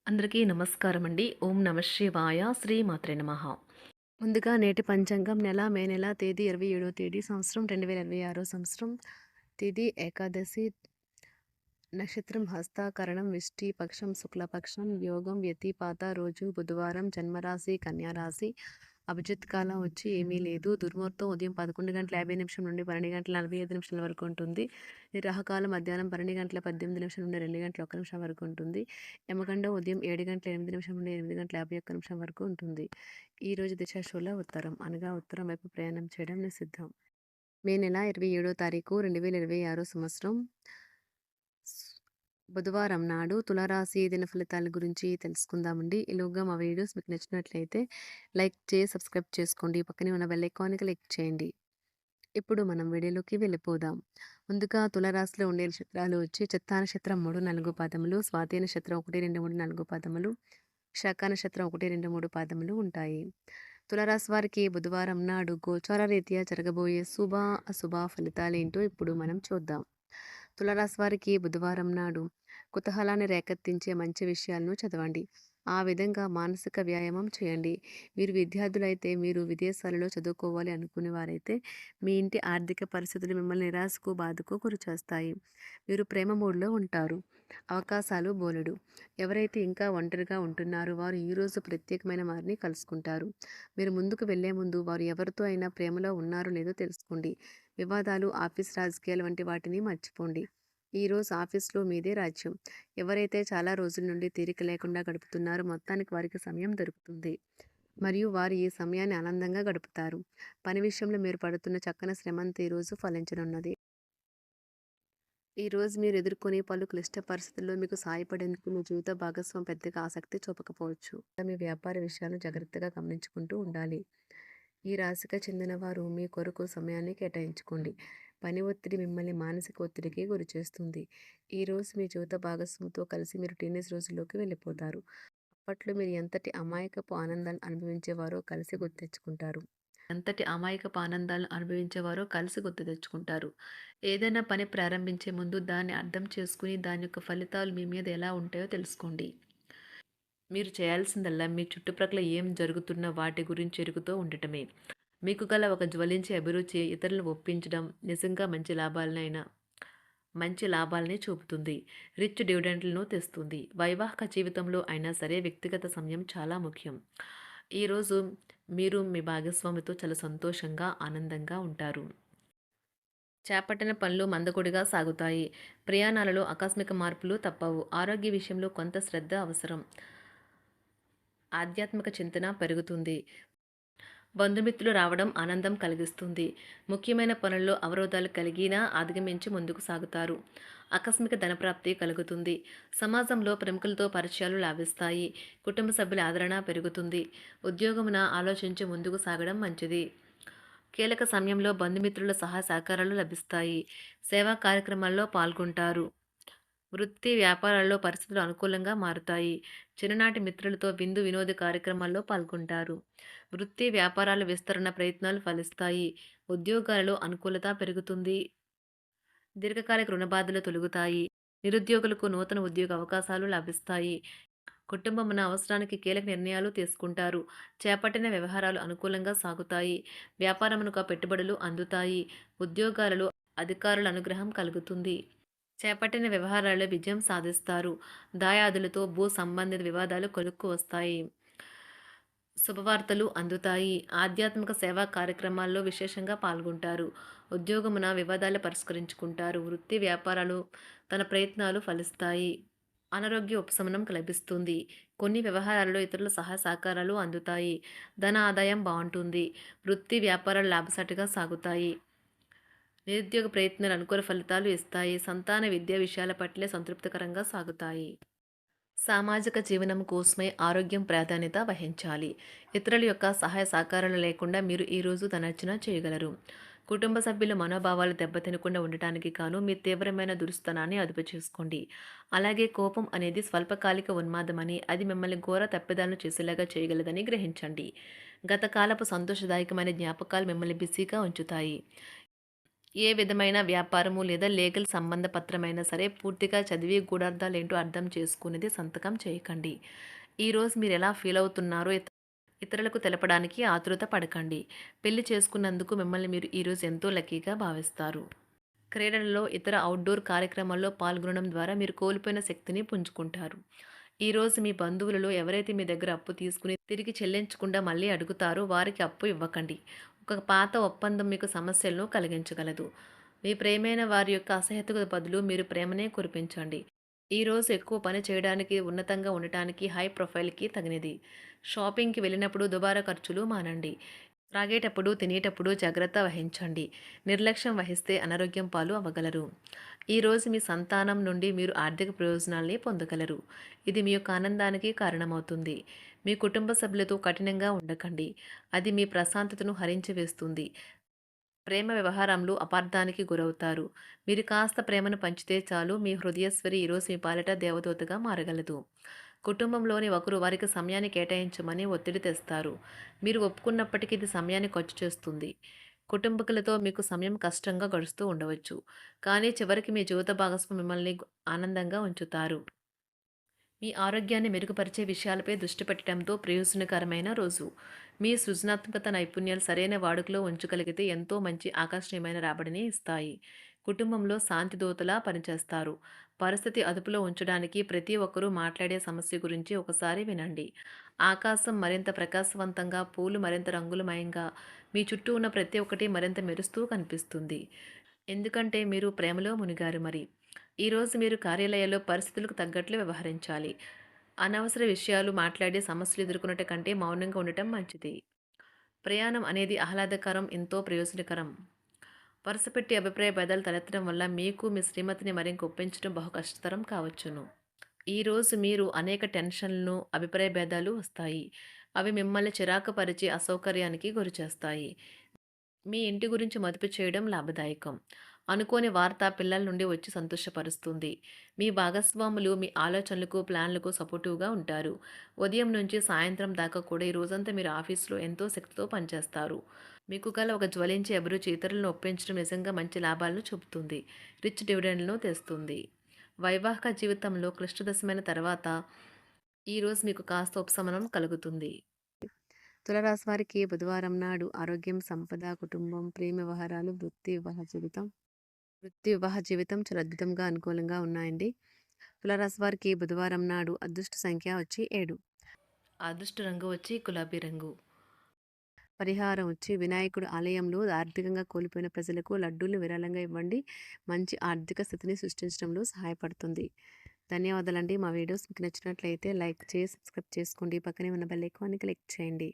అందరికీ నమస్కారం అండి. ఓం నమ శివాయ. శ్రీమాత్రే నమః. ముందుగా నేటి పంచాంగం మే నెల తేదీ 27వ తేదీ సంవత్సరం 2026 సంవత్సరం. తిథి ఏకాదశి, నక్షత్రం హస్త, కరణం విష్టి, పక్షం శుక్లపక్షం, యోగం వ్యతిపాత, రోజు బుధవారం, జన్మరాశి కన్యారాశి. అభిజిత్ కాలం వచ్చి ఏమీ లేదు. దుర్ముహూర్తం ఉదయం 11:50 నుండి 12:45 వరకు ఉంటుంది. రాహుకాలం మధ్యాహ్నం 12:18 నుండి 2:01 వరకు ఉంటుంది. యమగండం ఉదయం 7:08 నుండి 8:51 వరకు ఉంటుంది. ఈరోజు దిశాశూల ఉత్తరం, అనగా ఉత్తరం వైపు ప్రయాణం చేయడం నిషిద్ధం. మే నెల 27వ తారీఖు 2026 సంవత్సరం బుధవారం నాడు తులారాశి దిన ఫలితాల గురించి తెలుసుకుందామండి. ఈలోగా మా వీడియోస్ మీకు నచ్చినట్లయితే లైక్ చేసి సబ్స్క్రైబ్ చేసుకోండి. పక్కనే ఉన్న బెల్ ఐకాన్కి క్లిక్ చేయండి. ఇప్పుడు మనం వీడియోలోకి వెళ్ళిపోదాం. ముందుగా తులారాశిలో ఉండే నక్షత్రాలు వచ్చి చిత్తా నక్షత్రం 3, 4 పాదములు, స్వాతి నక్షత్రం 1, 2, 3, 4 పాదములు, శాఖ నక్షత్రం 1, 2, 3 పాదములు ఉంటాయి. తులారాశి వారికి బుధవారం నాడు గోచార రీత్యా జరగబోయే శుభ అశుభ ఫలితాలేంటో ఇప్పుడు మనం చూద్దాం. తులారాశి వారికి బుధవారం నాడు కుతూహలాన్ని రేకెత్తించే మంచి విషయాలను చదవండి. ఆ విధంగా మానసిక వ్యాయామం చేయండి. మీరు విద్యార్థులైతే, మీరు విదేశాలలో చదువుకోవాలి అనుకునే వారైతే మీ ఇంటి ఆర్థిక పరిస్థితులు మిమ్మల్ని నిరాశకు బాధకు గురిచేస్తాయి. మీరు ప్రేమ మూడ్లో ఉంటారు. అవకాశాలు బోలెడు. ఎవరైతే ఇంకా ఒంటరిగా ఉంటున్నారో వారు ఈరోజు ప్రత్యేకమైన వారిని కలుసుకుంటారు. మీరు ముందుకు వెళ్లే ముందు వారు ఎవరితో అయినా ప్రేమలో ఉన్నారో లేదో తెలుసుకోండి. వివాదాలు, ఆఫీస్ రాజకీయాలు వంటి వాటిని మర్చిపోండి. ఈరోజు ఆఫీస్లో మీదే రాజ్యం. ఎవరైతే చాలా రోజుల నుండి తీరిక లేకుండా గడుపుతున్నారో మొత్తానికి వారికి సమయం దొరుకుతుంది మరియు వారు ఈ సమయాన్ని ఆనందంగా గడుపుతారు. పని విషయంలో మీరు పడుతున్న చక్కని శ్రమంతా ఈరోజు ఫలించనున్నది. ఈరోజు మీరు ఎదుర్కొనే పలు క్లిష్ట పరిస్థితుల్లో మీకు సాయపడేందుకు మీ జీవిత భాగస్వామి పెద్దగా ఆసక్తి చూపకపోవచ్చు. మీ వ్యాపార విషయాలను జాగ్రత్తగా గమనించుకుంటూ ఉండాలి. ఈ రాశికి చెందిన వారు మీ కొరకు సమయాన్ని కేటాయించుకోండి. పని ఒత్తిడి మిమ్మల్ని మానసిక ఒత్తిడికి గురిచేస్తుంది. ఈరోజు మీ జీవిత భాగస్వామితో కలిసి మీరు టీనేజ్ రోజుల్లోకి వెళ్ళిపోతారు. అప్పట్లో మీరు ఎంతటి అమాయకపు ఆనందాన్ని అనుభవించేవారో కలిసి గుర్తు తెచ్చుకుంటారు. ఏదైనా పని ప్రారంభించే ముందు దాన్ని అర్థం చేసుకుని దాని యొక్క ఫలితాలు మీ మీద ఎలా ఉంటాయో తెలుసుకోండి. మీరు చేయాల్సిందల్లా మీ చుట్టుప్రక్కల ఏం జరుగుతున్న వాటి గురించి ఎరుగుతూ ఉండటమే. మీకు గల ఒక జ్వలించే అభిరుచి ఇతరులను ఒప్పించడం నిజంగా మంచి లాభాలనే చూపుతుంది. రిచ్ డివిడెండ్లను తెస్తుంది. వైవాహిక జీవితంలో అయినా సరే వ్యక్తిగత సమయం చాలా ముఖ్యం. ఈరోజు మీరు మీ భాగస్వామితో చాలా సంతోషంగా, ఆనందంగా ఉంటారు. చేపట్టిన పనులు మందకొడిగా సాగుతాయి. ప్రయాణాలలో ఆకస్మిక మార్పులు తప్పవు. ఆరోగ్య విషయంలో కొంత శ్రద్ధ అవసరం. ఆధ్యాత్మిక చింతన పెరుగుతుంది. బంధుమిత్రులు రావడం ఆనందం కలిగిస్తుంది. ముఖ్యమైన పనుల్లో అవరోధాలు కలిగినా అధిగమించి ముందుకు సాగుతారు. ఆకస్మిక ధనప్రాప్తి కలుగుతుంది. సమాజంలో ప్రముఖులతో పరిచయాలు లాభిస్తాయి. కుటుంబ సభ్యుల ఆదరణ పెరుగుతుంది. ఉద్యోగమున ఆలోచించి ముందుకు సాగడం మంచిది. కీలక సమయంలో బంధుమిత్రుల సహాయ సహకారాలు లభిస్తాయి. సేవా కార్యక్రమాల్లో పాల్గొంటారు. వృత్తి వ్యాపారాల్లో పరిస్థితులు అనుకూలంగా మారుతాయి. చిన్ననాటి మిత్రులతో విందు వినోద కార్యక్రమాల్లో పాల్గొంటారు. వృత్తి వ్యాపారాల విస్తరణ ప్రయత్నాలు ఫలిస్తాయి. ఉద్యోగాలలో అనుకూలత పెరుగుతుంది. దీర్ఘకాలిక రుణ బాధలు తొలగుతాయి. నిరుద్యోగులకు నూతన ఉద్యోగ అవకాశాలు లభిస్తాయి. కుటుంబమున అవసరానికి కీలక నిర్ణయాలు తీసుకుంటారు. చేపట్టిన వ్యవహారాలు అనుకూలంగా సాగుతాయి. వ్యాపారమునకు పెట్టుబడులు అందుతాయి. ఉద్యోగాలలో అధికారుల అనుగ్రహం కలుగుతుంది. చేపట్టిన వ్యవహారాల్లో విజయం సాధిస్తారు. దాయాదులతో భూ సంబంధిత వివాదాలు కొలుక్కు వస్తాయి. శుభవార్తలు అందుతాయి. ఆధ్యాత్మిక సేవా కార్యక్రమాల్లో విశేషంగా పాల్గొంటారు. ఉద్యోగమున వివాదాలు పరిష్కరించుకుంటారు. వృత్తి వ్యాపారాలు తన ప్రయత్నాలు ఫలిస్తాయి. అనారోగ్య ఉపశమనం లభిస్తుంది. కొన్ని వ్యవహారాల్లో ఇతరుల సహాయ సహకారాలు అందుతాయి. ధన ఆదాయం బాగుంటుంది. వృత్తి వ్యాపారాలు లాభసాటిగా సాగుతాయి. నిరుద్యోగ ప్రయత్నాలు అనుకూల ఫలితాలు ఇస్తాయి. సంతాన విద్యా విషయాల పట్లే సంతృప్తికరంగా సాగుతాయి. సామాజిక జీవనం కోసమై ఆరోగ్యం ప్రాధాన్యత వహించాలి. ఇతరుల యొక్క సహాయ సహకారాలు లేకుండా మీరు ఈరోజు ధనార్జన చేయగలరు. కుటుంబ సభ్యుల మనోభావాలు దెబ్బతినకుండా ఉండటానికి గాను మీ తీవ్రమైన దురుస్తనాన్ని అదుపు చేసుకోండి. అలాగే కోపం అనేది స్వల్పకాలిక ఉన్మాదమని, అది మిమ్మల్ని ఘోర తప్పిదాలను చేసేలాగా చేయగలదని గ్రహించండి. గతకాలపు సంతోషదాయకమైన జ్ఞాపకాలు మిమ్మల్ని బిజీగా ఉంచుతాయి. ఏ విధమైన వ్యాపారము లేదా లీగల్ సంబంధ పత్రమైనా సరే పూర్తిగా చదివి గూఢార్థాలేంటో అర్థం చేసుకునేది సంతకం చేయకండి. ఈరోజు మీరెలా ఫీల్ అవుతున్నారో ఇతరులకు తెలపడానికి ఆతురత పడకండి. పెళ్లి చేసుకున్నందుకు మిమ్మల్ని మీరు ఈరోజు ఎంతో లక్కీగా భావిస్తారు. క్రీడలలో ఇతర అవుట్‌డోర్ కార్యక్రమాల్లో పాల్గొనడం ద్వారా మీరు కోల్పోయిన శక్తిని పుంజుకుంటారు. ఈరోజు మీ బంధువులలో ఎవరైతే మీ దగ్గర అప్పు తీసుకుని తిరిగి చెల్లించకుండా మళ్ళీ అడుగుతారో వారికి అప్పు ఇవ్వకండి. ఒక పాత ఒప్పందం మీకు సమస్యలను కలిగించగలదు. మీ ప్రియమైన వారి యొక్క అసహ్యతకు బదులు మీరు ప్రేమనే కురిపించండి. ఈరోజు ఎక్కువ పని చేయడానికి, ఉన్నతంగా ఉండటానికి, హై ప్రొఫైల్‌కి తగినది. షాపింగ్‌కి వెళ్ళినప్పుడు దుబారా ఖర్చులు మానండి. త్రాగేటప్పుడు, తినేటప్పుడు జాగ్రత్త వహించండి. నిర్లక్ష్యం వహిస్తే అనారోగ్యం పాలు అవ్వగలరు. ఈరోజు మీ సంతానం నుండి మీరు ఆర్థిక ప్రయోజనాల్ని పొందగలరు. ఇది మీ యొక్క ఆనందానికి కారణమవుతుంది. మీ కుటుంబ సభ్యులతో కఠినంగా ఉండకండి. అది మీ ప్రశాంతతను హరించి వేస్తుంది. ప్రేమ వ్యవహారంలో అపార్థానికి గురవుతారు. మీరు కాస్త ప్రేమను పంచితే చాలు మీ హృదయేశ్వరి ఈరోజు మీ పాలిట దేవదూతగా మారగలదు. కుటుంబంలోని ఒకరు వారికి సమయాన్ని కేటాయించమని ఒత్తిడి తెస్తారు. మీరు ఒప్పుకున్నప్పటికీ ఇది సమయాన్ని ఖర్చు చేస్తుంది. కుటుంబకులతో మీకు సమయం కష్టంగా గడుస్తూ ఉండవచ్చు. కానీ చివరికి మీ జీవిత భాగస్వామి మిమ్మల్ని ఆనందంగా ఉంచుతారు. మీ ఆరోగ్యాన్ని మెరుగుపరిచే విషయాలపై దృష్టి పెట్టడంతో ప్రయోజనకరమైన రోజు. మీ సృజనాత్మకత నైపుణ్యాలు సరైన వాడుకలో ఉంచగలిగితే ఎంతో మంచి ఆకర్షణీయమైన రాబడిని ఇస్తాయి. కుటుంబంలో శాంతి దూతలా పనిచేస్తారు. పరిస్థితి అదుపులో ఉంచడానికి ప్రతి ఒక్కరూ మాట్లాడే సమస్య గురించి ఒకసారి వినండి. ఆకాశం మరింత ప్రకాశవంతంగా, పూలు మరింత రంగులమయంగా, మీ చుట్టూ ఉన్న ప్రతి ఒక్కటి మరింత మెరుస్తూ కనిపిస్తుంది. ఎందుకంటే మీరు ప్రేమలో మునిగారు మరి. ఈరోజు మీరు కార్యాలయాల్లో పరిస్థితులకు తగ్గట్లు వ్యవహరించాలి. అనవసర విషయాలు మాట్లాడి సమస్యలు ఎదుర్కొనట కంటే మౌనంగా ఉండటం మంచిది. ప్రయాణం అనేది ఆహ్లాదకరం, ఎంతో ప్రయోజనకరం. వరుసపెట్టి అభిప్రాయ భేదాలు తలెత్తడం వల్ల మీకు మీ శ్రీమతిని మరింక ఒప్పించడం బహు కష్టతరం కావచ్చును. ఈరోజు మీరు అనేక టెన్షన్లను, అభిప్రాయ భేదాలు వస్తాయి. అవి మిమ్మల్ని చిరాకు పరిచి అసౌకర్యానికి గురిచేస్తాయి. మీ ఇంటి గురించి మదుపు చేయడం లాభదాయకం. అనుకోని వార్త పిల్లల నుండి వచ్చి సంతోషపరుస్తుంది. మీ భాగస్వాములు మీ ఆలోచనలకు, ప్లాన్లకు సపోర్టివ్‌గా ఉంటారు. ఉదయం నుంచి సాయంత్రం దాకా కూడా ఈ రోజంతా మీరు ఆఫీస్‌లో ఎంతో శక్తితో పనిచేస్తారు. మీకు గల ఒక జ్వలించే అభిరుచి ఇతరులను ఒప్పించడం నిజంగా మంచి లాభాలను చూపుతుంది. రిచ్ డివిడెండ్‌లను తెస్తుంది. వైవాహిక జీవితంలో క్లిష్టదశమైన తర్వాత ఈరోజు మీకు కాస్త ఉపశమనం కలుగుతుంది. తులరాశి వారికి బుధవారం నాడు ఆరోగ్యం, సంపద, కుటుంబం, ప్రేమ వ్యవహారాలు, వృత్తి వివాహ జీవితం చాలా అద్భుతంగా అనుకూలంగా ఉన్నాయండి. తులరాశి వారికి బుధవారం నాడు అదృష్ట సంఖ్య వచ్చి 7. అదృష్ట రంగు వచ్చి గులాబీ రంగు. పరిహారం వచ్చి వినాయకుడు ఆలయంలో ఆర్థికంగా కోల్పోయిన ప్రజలకు లడ్డూలు విరాళంగా ఇవ్వండి. మంచి ఆర్థిక స్థితిని సృష్టించడంలో సహాయపడుతుంది. ధన్యవాదాలండి. మా వీడియోస్ మీకు నచ్చినట్లయితే లైక్ చేసి సబ్స్క్రైబ్ చేసుకోండి. పక్కనే ఉన్న బెల్ ఐకాన్ని క్లిక్ చేయండి.